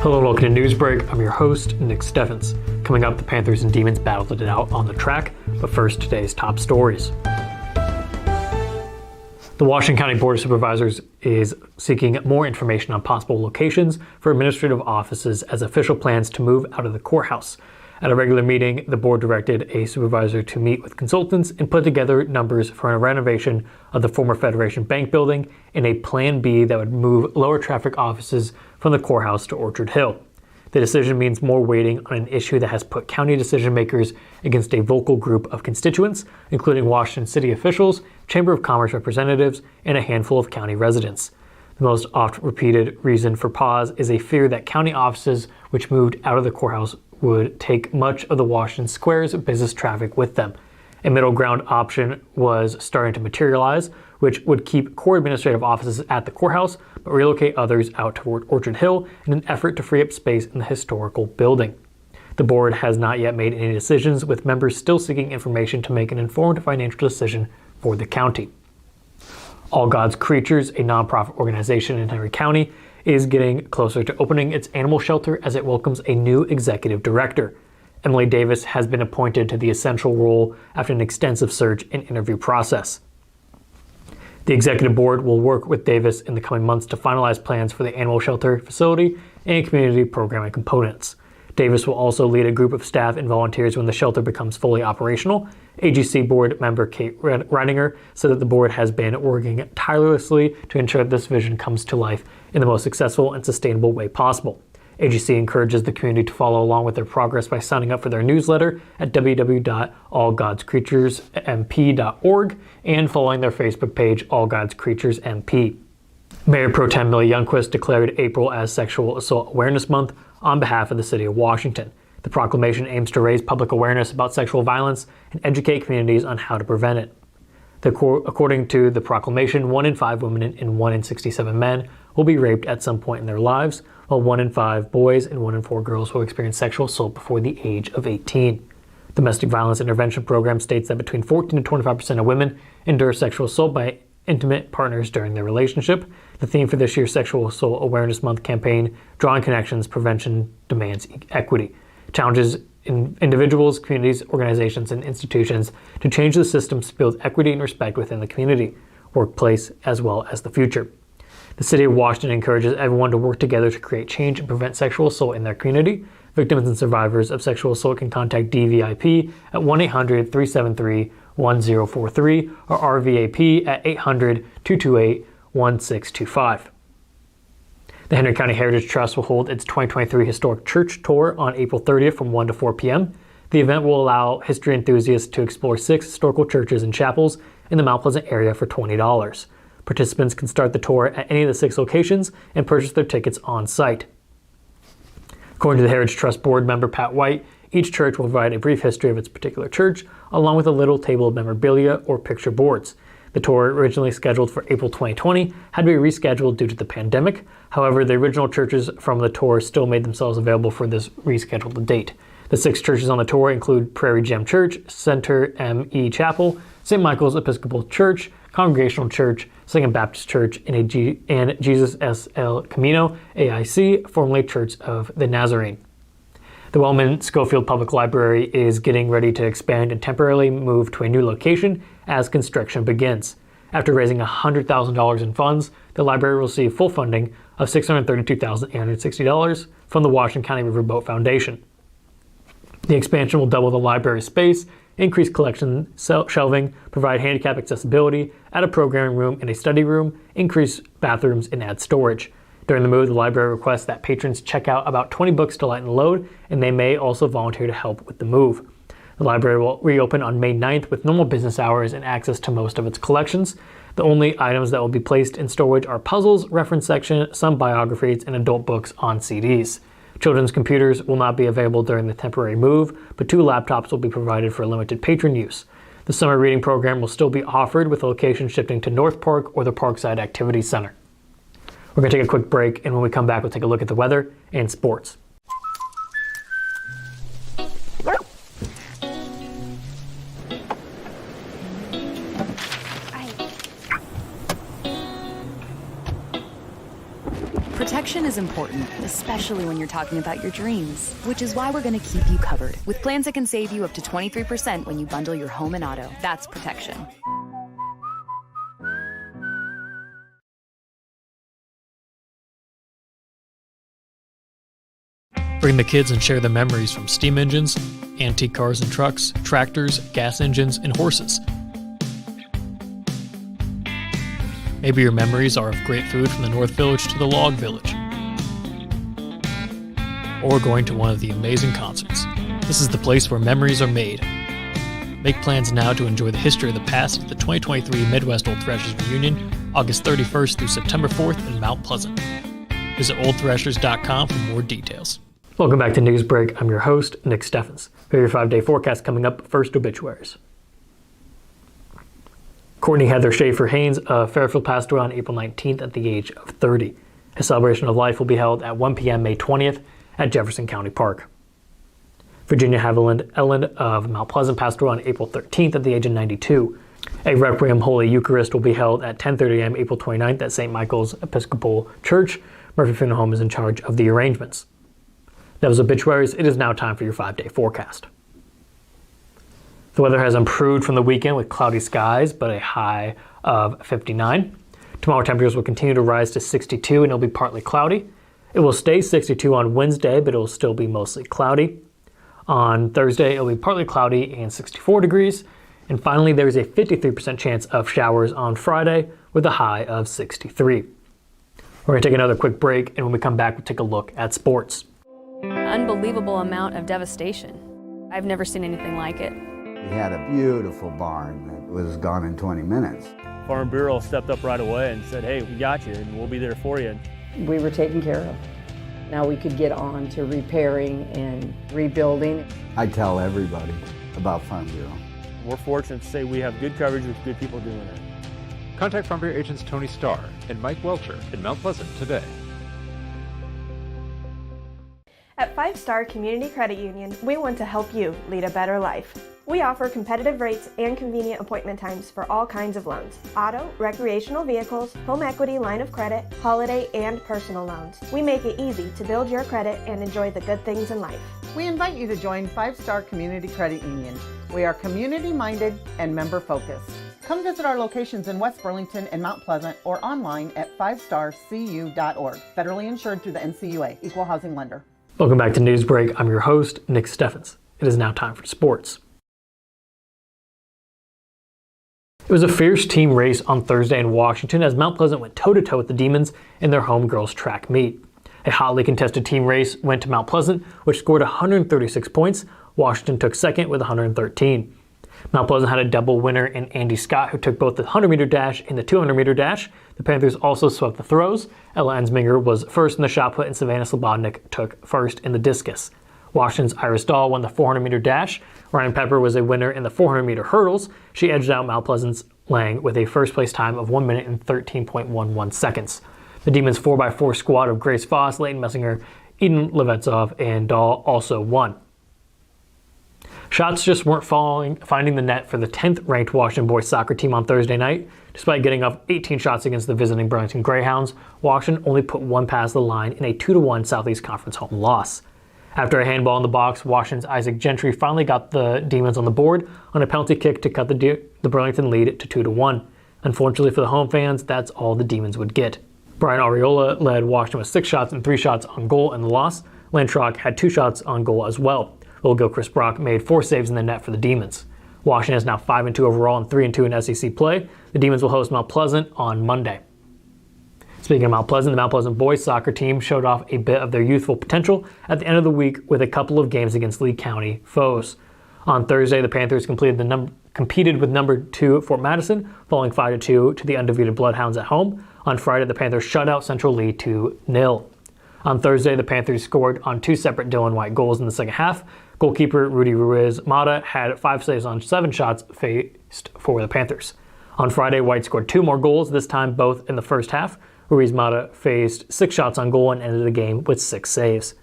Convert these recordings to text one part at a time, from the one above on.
Hello and welcome to Newsbreak. I'm your host, Nick Steffens. Coming up, the Panthers and Demons battled it out on the track, but first, today's top stories. The Washington County Board of Supervisors is seeking more information on possible locations for administrative offices as official plans to move out of the courthouse. At a regular meeting, the board directed a supervisor to meet with consultants and put together numbers for a renovation of the former Federation Bank building and a Plan B that would move lower traffic offices from the courthouse to Orchard Hill. The decision means more weighting on an issue that has put county decision makers against a vocal group of constituents, including Washington city officials, Chamber of Commerce representatives, and a handful of county residents. The most oft-repeated reason for pause is a fear that county offices which moved out of the courthouse would take much of the Washington Square's business traffic with them. A middle ground option was starting to materialize, which would keep core administrative offices at the courthouse, but relocate others out toward Orchard Hill in an effort to free up space in the historical building. The board has not yet made any decisions, with members still seeking information to make an informed financial decision for the county. All God's Creatures, a nonprofit organization in Henry County, is getting closer to opening its animal shelter as it welcomes a new executive director. Emily Davis has been appointed to the essential role after an extensive search and interview process. The executive board will work with Davis in the coming months to finalize plans for the animal shelter facility and community programming components. Davis will also lead a group of staff and volunteers when the shelter becomes fully operational. AGC board member Kate Reininger said that the board has been working tirelessly to ensure that this vision comes to life in the most successful and sustainable way possible. AGC encourages the community to follow along with their progress by signing up for their newsletter at www.allgodscreaturesmp.org and following their Facebook page, All God's Creatures MP. Mayor Pro Tem Millie Youngquist declared April as Sexual Assault Awareness Month on behalf of the City of Washington. The proclamation aims to raise public awareness about sexual violence and educate communities on how to prevent it. According to the proclamation, 1 in 5 women and 1 in 67 men will be raped at some point in their lives, while 1 in 5 boys and 1 in 4 girls will experience sexual assault before the age of 18. Domestic Violence Intervention Program states that between 14 and 25% of women endure sexual assault by intimate partners during their relationship. The theme for this year's Sexual Assault Awareness Month campaign, Drawing Connections, Prevention Demands Equity, challenges individuals, communities, organizations, and institutions to change the systems to build equity and respect within the community, workplace, as well as the future. The City of Washington encourages everyone to work together to create change and prevent sexual assault in their community. Victims and survivors of sexual assault can contact DVIP at 1-800-373-1043 or RVAP at 800-228-1625. The Henry County Heritage Trust will hold its 2023 Historic Church Tour on April 30th from 1 to 4 p.m. The event will allow history enthusiasts to explore 6 historical churches and chapels in the Mount Pleasant area for $20. Participants can start the tour at any of the 6 locations and purchase their tickets on site. According to the Heritage Trust board member Pat White, each church will provide a brief history of its particular church, along with a little table of memorabilia or picture boards. The tour, originally scheduled for April 2020, had to be rescheduled due to the pandemic. However, the original churches from the tour still made themselves available for this rescheduled date. The 6 churches on the tour include Prairie Gem Church, Center M.E. Chapel, St. Michael's Episcopal Church, Congregational Church, Second Baptist Church, and Jesus S. El Camino, AIC, formerly Church of the Nazarene. The Wellman-Schofield Public Library is getting ready to expand and temporarily move to a new location as construction begins. After raising $100,000 in funds, the library will receive full funding of $632,860 from the Washington County Riverboat Foundation. The expansion will double the library space, increase collection shelving, provide handicap accessibility, add a programming room and a study room, increase bathrooms, and add storage. During the move, the library requests that patrons check out about 20 books to lighten the load, and they may also volunteer to help with the move. The library will reopen on May 9th with normal business hours and access to most of its collections. The only items that will be placed in storage are puzzles, reference section, some biographies, and adult books on CDs. Children's computers will not be available during the temporary move, but 2 laptops will be provided for limited patron use. The summer reading program will still be offered, with location shifting to North Park or the Parkside Activity Center. We're going to take a quick break, and when we come back, we'll take a look at the weather and sports. Protection is important, especially when you're talking about your dreams, which is why we're going to keep you covered with plans that can save you up to 23% when you bundle your home and auto. That's protection. Bring the kids and share the memories from steam engines, antique cars and trucks, tractors, gas engines, and horses. Maybe your memories are of great food from the North Village to the Log Village, or going to one of the amazing concerts. This is the place where memories are made. Make plans now to enjoy the history of the past at the 2023 Midwest Old Thrashers Reunion, August 31st through September 4th in Mount Pleasant. Visit oldthrashers.com for more details. Welcome back to Newsbreak. I'm your host, Nick Steffens. Here are your 5-day forecast coming up. First, obituaries. Courtney Heather Schaefer Haynes of Fairfield passed away on April 19th at the age of 30. His celebration of life will be held at 1 p.m. May 20th at Jefferson County Park. Virginia Haviland Ellen of Mount Pleasant passed away on April 13th at the age of 92. A Requiem Holy Eucharist will be held at 10:30 a.m. April 29th at St. Michael's Episcopal Church. Murphy Funeral Home is in charge of the arrangements. That was obituaries. It is now time for your 5-day forecast. The weather has improved from the weekend with cloudy skies, but a high of 59. Tomorrow temperatures will continue to rise to 62 and it'll be partly cloudy. It will stay 62 on Wednesday, but it will still be mostly cloudy. On Thursday, it'll be partly cloudy and 64 degrees. And finally, there's a 53% chance of showers on Friday with a high of 63. We're going to take another quick break, and when we come back, we'll take a look at sports. Unbelievable amount of devastation. I've never seen anything like it. We had a beautiful barn that was gone in 20 minutes. Farm Bureau stepped up right away and said, hey, we got you and we'll be there for you. We were taken care of. Now we could get on to repairing and rebuilding. I tell everybody about Farm Bureau. We're fortunate to say we have good coverage with good people doing it. Contact Farm Bureau agents Tony Starr and Mike Welcher in Mount Pleasant today. At 5 Star Community Credit Union, we want to help you lead a better life. We offer competitive rates and convenient appointment times for all kinds of loans: auto, recreational vehicles, home equity, line of credit, holiday, and personal loans. We make it easy to build your credit and enjoy the good things in life. We invite you to join 5 Star Community Credit Union. We are community-minded and member-focused. Come visit our locations in West Burlington and Mount Pleasant or online at 5starcu.org. Federally insured through the NCUA, Equal Housing Lender. Welcome back to Newsbreak. I'm your host, Nick Steffens. It is now time for sports. It was a fierce team race on Thursday in Washington as Mount Pleasant went toe-to-toe with the Demons in their home girls track meet. A hotly contested team race went to Mount Pleasant, which scored 136 points. Washington took second with 113. Mount Pleasant had a double winner in Andy Scott, who took both the 100-meter dash and the 200-meter dash. The Panthers also swept the throws. Ella Ensminger was first in the shot put, and Savannah Slobodnik took first in the discus. Washington's Iris Dahl won the 400-meter dash. Ryan Pepper was a winner in the 400-meter hurdles. She edged out Mount Pleasant's Lang with a first-place time of 1 minute and 13.11 seconds. The Demons 4x4 squad of Grace Foss, Leighton Messinger, Eden Levetsov, and Dahl also won. Shots just weren't finding the net for the 10th ranked Washington boys soccer team on Thursday night. Despite getting up 18 shots against the visiting Burlington Greyhounds, Washington only put one past the line in a 2-1 Southeast Conference home loss. After a handball in the box, Washington's Isaac Gentry finally got the Demons on the board on a penalty kick to cut the Burlington lead to 2-1. Unfortunately for the home fans, that's all the Demons would get. Brian Ariola led Washington with 6 shots and 3 shots on goal in the loss. Lantrock had 2 shots on goal as well. Little Chris Brock made 4 saves in the net for the Demons. Washington is now 5-2 overall and 3-2 in SEC play. The Demons will host Mount Pleasant on Monday. Speaking of Mount Pleasant, the Mount Pleasant boys soccer team showed off a bit of their youthful potential at the end of the week with a couple of games against Lee County foes. On Thursday, the Panthers competed with number 2 Fort Madison, falling 5-2 to the undefeated Bloodhounds at home. On Friday, the Panthers shut out Central Lee 2-0. On Thursday, the Panthers scored on 2 separate Dylan White goals in the second half. Goalkeeper Rudy Ruiz Mata had 5 saves on 7 shots faced for the Panthers. On Friday, White scored 2 more goals, this time both in the first half. Ruiz Mata faced 6 shots on goal and ended the game with 6 saves.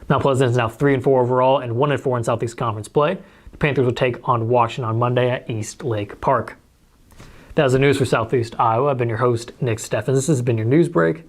Mount Pleasant is now 3-4 overall and 1-4 in Southeast Conference play. The Panthers will take on Washington on Monday at East Lake Park. That is the news for Southeast Iowa. I've been your host, Nick Steffens. This has been your news break.